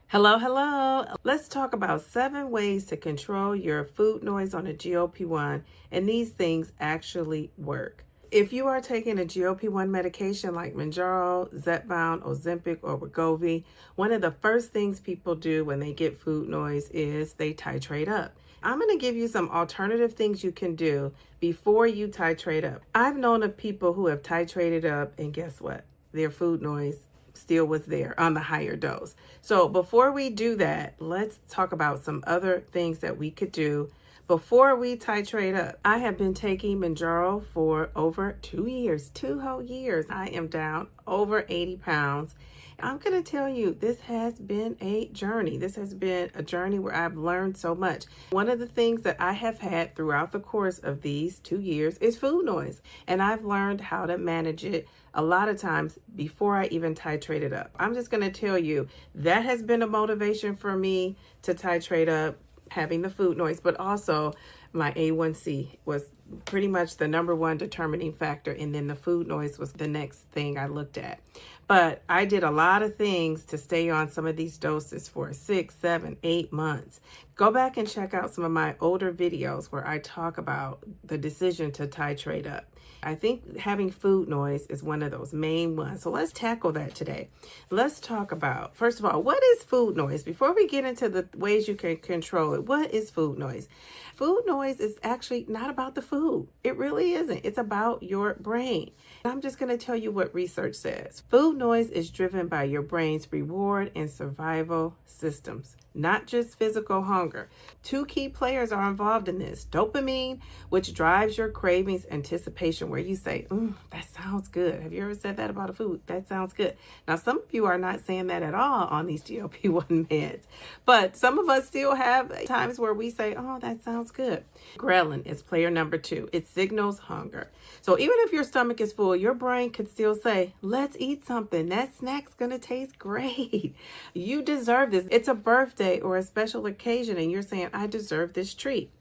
Hello, hello. Let's talk about 7 ways to control your food noise on a GLP-1, and these things actually work. If you are taking a GLP-1 medication like Mounjaro, Zepbound, Ozempic, or Wegovy, one of the first things people do when they get food noise is they titrate up. I'm going to give you some alternative things you can do before you titrate up. I've known of people who have titrated up, and guess what? Their food noise still was there on the higher dose. So before we do that, let's talk about some other things that we could do before we titrate up. I have been taking Mounjaro for over 2 years, 2 whole years. I am down over 80 pounds. I'm going to tell you, this has been a journey. This has been a journey where I've learned so much. One of the things that I have had throughout the course of these 2 years is food noise, and I've learned how to manage it a lot of times before I even titrate it up. I'm just going to tell you, that has been a motivation for me to titrate up, having the food noise, but also my A1C was pretty much the number one determining factor, and then the food noise was the next thing I looked at. But I did a lot of things to stay on some of these doses for 6, 7, 8 months. Go back and check out some of my older videos where I talk about the decision to titrate up. I think having food noise is one of those main ones. So let's tackle that today. Let's talk about, first of all, what is food noise? Before we get into the ways you can control it, what is food noise? Food noise is actually not about the food. It really isn't. It's about your brain. I'm just going to tell you what research says. Food noise is driven by your brain's reward and survival systems, not just physical hunger. 2 key players are involved in this. Dopamine, which drives your cravings, anticipation, where you say, that sounds good. Have you ever said that about a food? That sounds good. Now, some of you are not saying that at all on these GLP-1 meds, but some of us still have times where we say, oh, that sounds good. Ghrelin is player number 2. It signals hunger. So even if your stomach is full, your brain could still say, let's eat something. That snack's going to taste great. You deserve this. It's a birthday or a special occasion, and you're saying, I deserve this treat.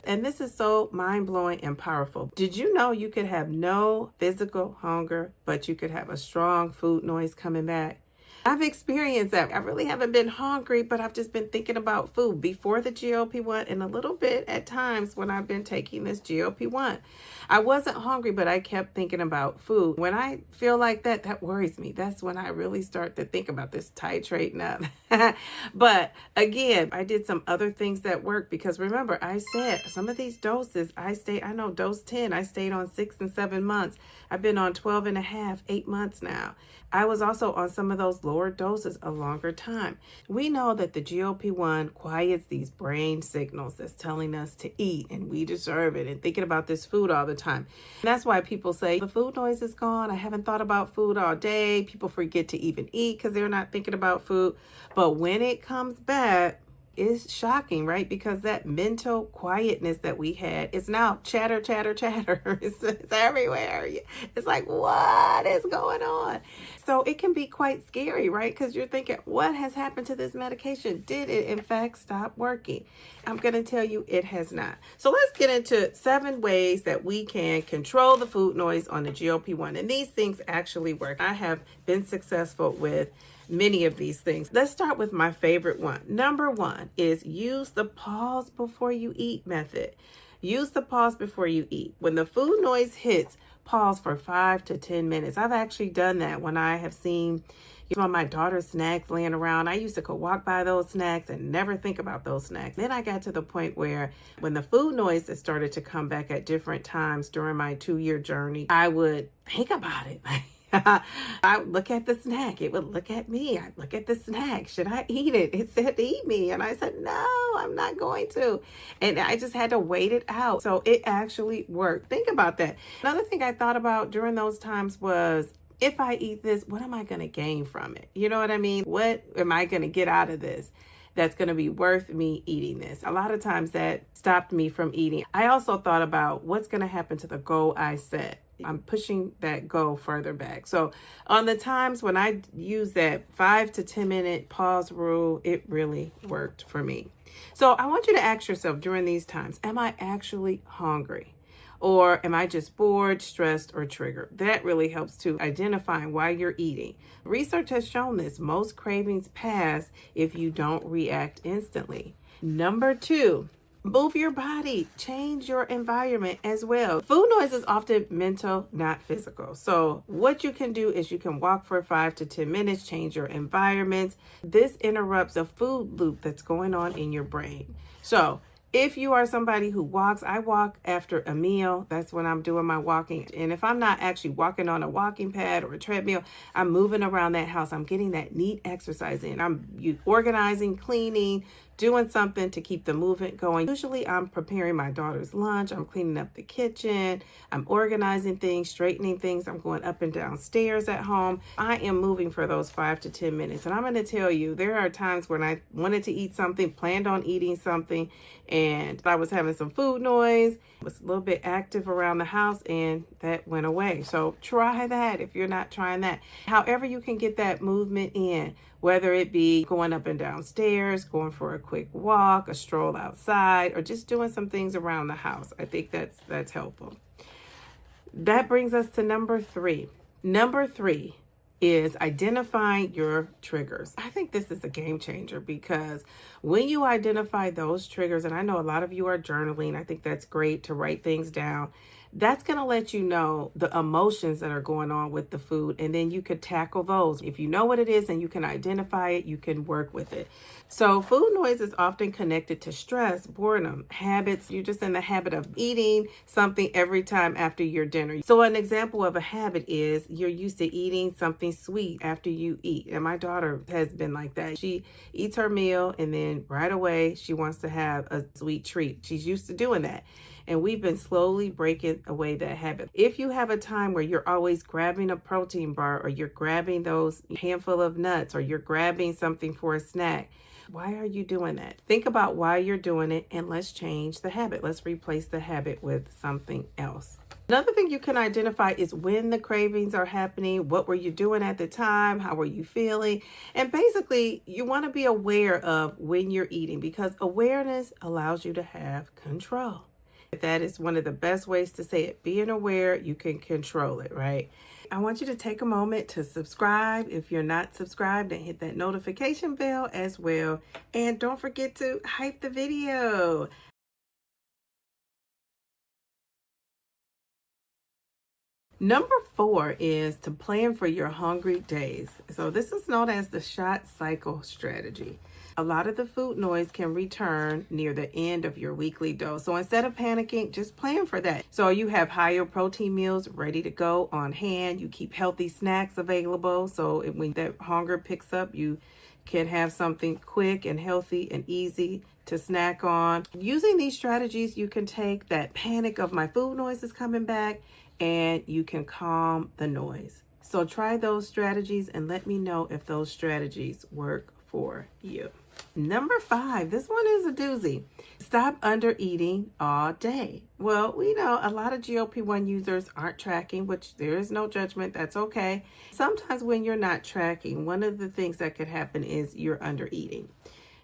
And this is so mind-blowing and powerful. Did you know you could have no physical hunger, but you could have a strong food noise coming back? I've experienced that. I really haven't been hungry, but I've just been thinking about food before the GLP-1 and a little bit at times when I've been taking this GLP-1. I wasn't hungry, but I kept thinking about food. When I feel like that, that worries me. That's when I really start to think about this titrating up. But again, I did some other things that worked because remember, I said some of these doses, I know dose 10, I stayed on 6 and 7 months. I've been on 12 and a half, 8 months now. I was also on some of those lower doses a longer time. We know that the GLP-1 quiets these brain signals that's telling us to eat and we deserve it, and thinking about this food all the time. And that's why people say the food noise is gone. I haven't thought about food all day. People forget to even eat because they're not thinking about food. But when it comes back, it's shocking, right? Because that mental quietness that we had is now chatter, chatter, chatter. It's everywhere. It's like, what is going on? So it can be quite scary, right? Because you're thinking, what has happened to this medication? Did it, in fact, stop working? I'm going to tell you it has not. So let's get into 7 ways that we can control the food noise on the GLP-1. And these things actually work. I have been successful with many of these things. Let's start with my favorite one. Number 1 is use the pause before you eat method. Use the pause before you eat. When the food noise hits, pause for 5 to 10 minutes. I've actually done that when I have seen some of my daughter's snacks laying around. I used to go walk by those snacks and never think about those snacks. Then I got to the point where when the food noise had started to come back at different times during my 2-year journey, I would think about it. I would look at the snack. It would look at me. I'd look at the snack. Should I eat it? It said eat me. And I said, no, I'm not going to. And I just had to wait it out. So it actually worked. Think about that. Another thing I thought about during those times was, if I eat this, what am I going to gain from it? You know what I mean? What am I going to get out of this that's going to be worth me eating this? A lot of times that stopped me from eating. I also thought about what's going to happen to the goal I set. I'm pushing that goal further back. So on the times when I use that 5 to 10 minute pause rule, it really worked for me. So I want you to ask yourself during these times, am I actually hungry? Or am I just bored, stressed, or triggered? That really helps to identify why you're eating. Research has shown this. Most cravings pass if you don't react instantly. Number 2, move your body, change your environment as well. Food noise is often mental, not physical. So what you can do is you can walk for 5 to 10 minutes, change your environment. This interrupts a food loop that's going on in your brain. So if you are somebody who walks, I walk after a meal. That's when I'm doing my walking. And if I'm not actually walking on a walking pad or a treadmill, I'm moving around that house. I'm getting that neat exercise in. I'm organizing, cleaning, doing something to keep the movement going. Usually I'm preparing my daughter's lunch. I'm cleaning up the kitchen. I'm organizing things, straightening things. I'm going up and down stairs at home. I am moving for those 5 to 10 minutes. And I'm going to tell you, there are times when I wanted to eat something, planned on eating something, and I was having some food noise, was a little bit active around the house, and that went away. So try that if you're not trying that. However you can get that movement in, whether it be going up and down stairs, going for a quick walk, a stroll outside, or just doing some things around the house. I think that's helpful. That brings us to number 3. Number 3 is identifying your triggers. I think this is a game changer because when you identify those triggers, and I know a lot of you are journaling, I think that's great to write things down. That's going to let you know the emotions that are going on with the food, and then you could tackle those. If you know what it is and you can identify it, you can work with it. So food noise is often connected to stress, boredom, habits. You're just in the habit of eating something every time after your dinner. So an example of a habit is you're used to eating something sweet after you eat. And my daughter has been like that. She eats her meal and then right away she wants to have a sweet treat. She's used to doing that. And we've been slowly breaking away that habit. If you have a time where you're always grabbing a protein bar, or you're grabbing those handful of nuts, or you're grabbing something for a snack, why are you doing that? Think about why you're doing it, and let's change the habit. Let's replace the habit with something else. Another thing you can identify is when the cravings are happening. What were you doing at the time? How were you feeling? And basically, you want to be aware of when you're eating, because awareness allows you to have control. That is one of the best ways to say it. Being aware, you can control it, right? I want you to take a moment to subscribe if you're not subscribed, and hit that notification bell as well. And don't forget to hype the video. Number 4 is to plan for your hungry days. So this is known as the shot cycle strategy. A lot of the food noise can return near the end of your weekly dose. So instead of panicking, just plan for that. So you have higher protein meals ready to go on hand. You keep healthy snacks available. So when that hunger picks up, you can have something quick and healthy and easy to snack on. Using these strategies, you can take that panic of my food noise is coming back, and you can calm the noise. So try those strategies and let me know if those strategies work for you. Number 5, this one is a doozy. Stop under eating all day. Well, we know a lot of GLP-1 users aren't tracking, which there is no judgment. That's okay. Sometimes when you're not tracking, one of the things that could happen is you're under eating.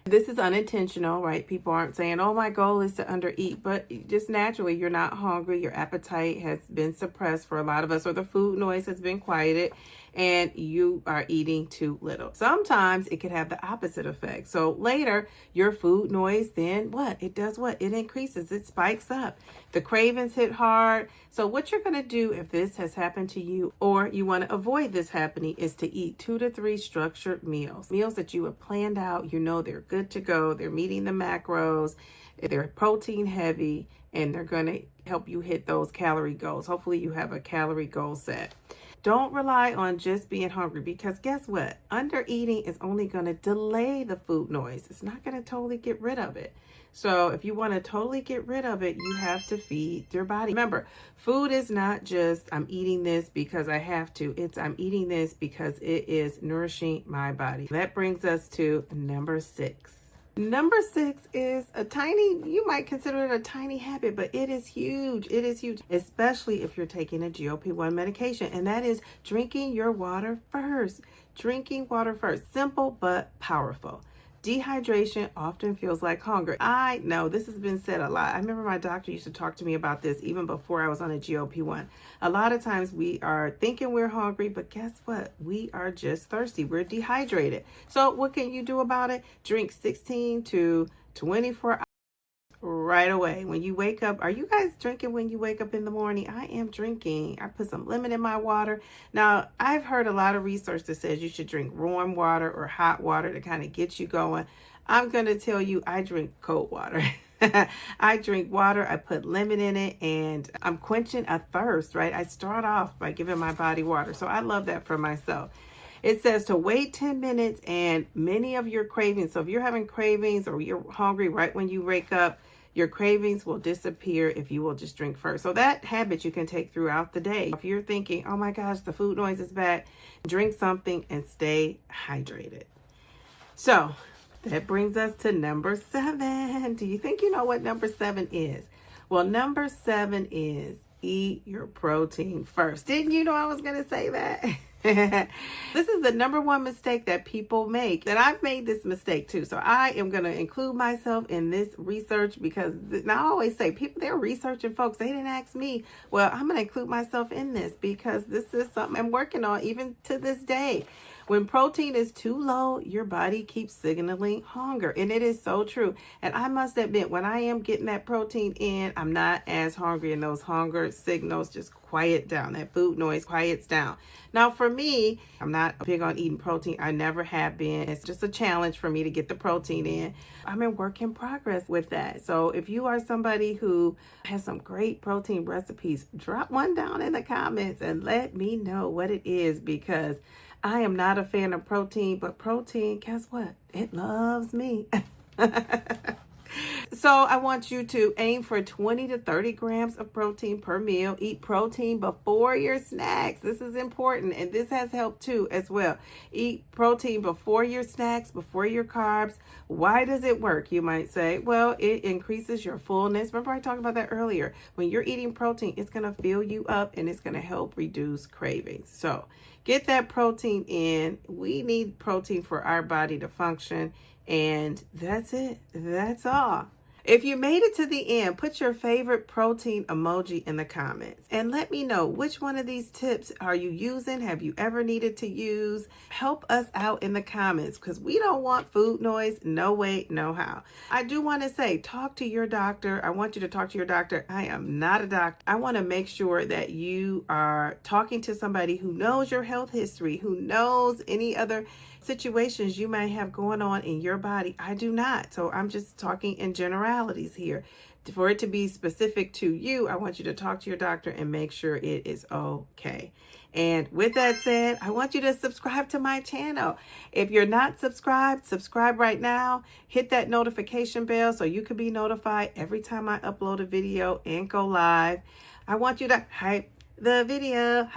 This is unintentional, right? People aren't saying, oh, my goal is to undereat, but just naturally, you're not hungry. Your appetite has been suppressed for a lot of us, or the food noise has been quieted, and you are eating too little. Sometimes it could have the opposite effect. So later, your food noise, then what? It does what? It increases. It spikes up. The cravings hit hard. So what you're going to do if this has happened to you, or you want to avoid this happening, is to eat 2 to 3 structured meals. Meals that you have planned out. You know they're good to go. They're meeting the macros. They're protein heavy, and they're going to help you hit those calorie goals. Hopefully you have a calorie goal set. Don't rely on just being hungry, because guess what? Undereating is only going to delay the food noise. It's not going to totally get rid of it. So if you want to totally get rid of it, you have to feed your body. Remember, food is not just I'm eating this because I have to. It's I'm eating this because it is nourishing my body. That brings us to number 6. Number 6 is a tiny, you might consider it a tiny habit, but it is huge. It is huge, especially if you're taking a GLP-1 medication, and that is drinking your water first. Drinking water first. Simple but powerful. Dehydration often feels like hunger. I know this has been said a lot. I remember my doctor used to talk to me about this even before I was on a GLP-1. A lot of times we are thinking we're hungry, but guess what? We are just thirsty. We're dehydrated. So what can you do about it? Drink 16 to 24 right away when you wake up. Are you guys drinking when you wake up in the morning? I am drinking. I put some lemon in my water. Now, I've heard a lot of research that says you should drink warm water or hot water to kind of get you going. I'm going to tell you, I drink cold water. I drink water, I put lemon in it, and I'm quenching a thirst, right? I start off by giving my body water. So I love that for myself. It says to wait 10 minutes and many of your cravings. So if you're having cravings or you're hungry right when you wake up, your cravings will disappear if you will just drink first. So that habit you can take throughout the day. If you're thinking, oh my gosh, the food noise is bad, drink something and stay hydrated. So that brings us to number 7. Do you think you know what number 7 is? Well, number 7 is eat your protein first. Didn't you know I was going to say that? This is the number one mistake that people make, and I've made this mistake too. So I am going to include myself in this research because now I always say people, they're researching, folks. They didn't ask me. Well, I'm going to include myself in this because this is something I'm working on even to this day. When protein is too low, your body keeps signaling hunger. And it is so true. And I must admit, when I am getting that protein in, I'm not as hungry, and those hunger signals just quiet down. That food noise quiets down. Now, for me, I'm not big on eating protein. I never have been. It's just a challenge for me to get the protein in. I'm in work in progress with that. So if you are somebody who has some great protein recipes, drop one down in the comments and let me know what it is, because I am not a fan of protein, but protein, guess what? It loves me. So I want you to aim for 20 to 30 grams of protein per meal. Eat protein before your snacks. This is important, and this has helped too as well. Eat protein before your snacks, before your carbs. Why does it work, you might say? Well, it increases your fullness. Remember I talked about that earlier. When you're eating protein, it's going to fill you up and it's going to help reduce cravings. So get that protein in. We need protein for our body to function. And that's it. That's all. If you made it to the end, put your favorite protein emoji in the comments and let me know which one of these tips are you using? Have you ever needed to use? Help us out in the comments because we don't want food noise. No way, no how. I do want to say, talk to your doctor. I want you to talk to your doctor. I am not a doctor. I want to make sure that you are talking to somebody who knows your health history, who knows any other situations you might have going on in your body. I do not. So I'm just talking in generalities here. For it to be specific to you, I want you to talk to your doctor and make sure it is okay. And with that said, I want you to subscribe to my channel. If you're not subscribed, subscribe right now. Hit that notification bell so you can be notified every time I upload a video and go live. I want you to hype the video.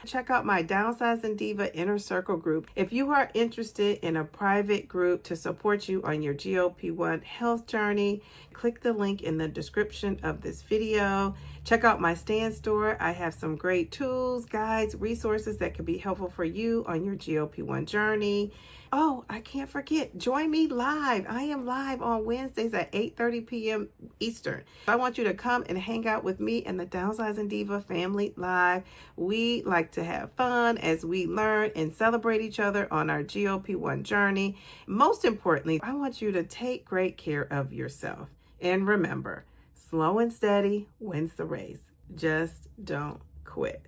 Check out my Downsizing Diva Inner Circle group. If you are interested in a private group to support you on your GLP-1 health journey, click the link in the description of this video. Check out my Stand store. I have some great tools, guides, resources that can be helpful for you on your GLP-1 journey. Oh, I can't forget, join me live. I am live on Wednesdays at 8:30 p.m. Eastern. I want you to come and hang out with me and the Downsizing Diva family live. We like to have fun as we learn and celebrate each other on our GLP-1 journey. Most importantly, I want you to take great care of yourself. And remember, slow and steady wins the race. Just don't quit.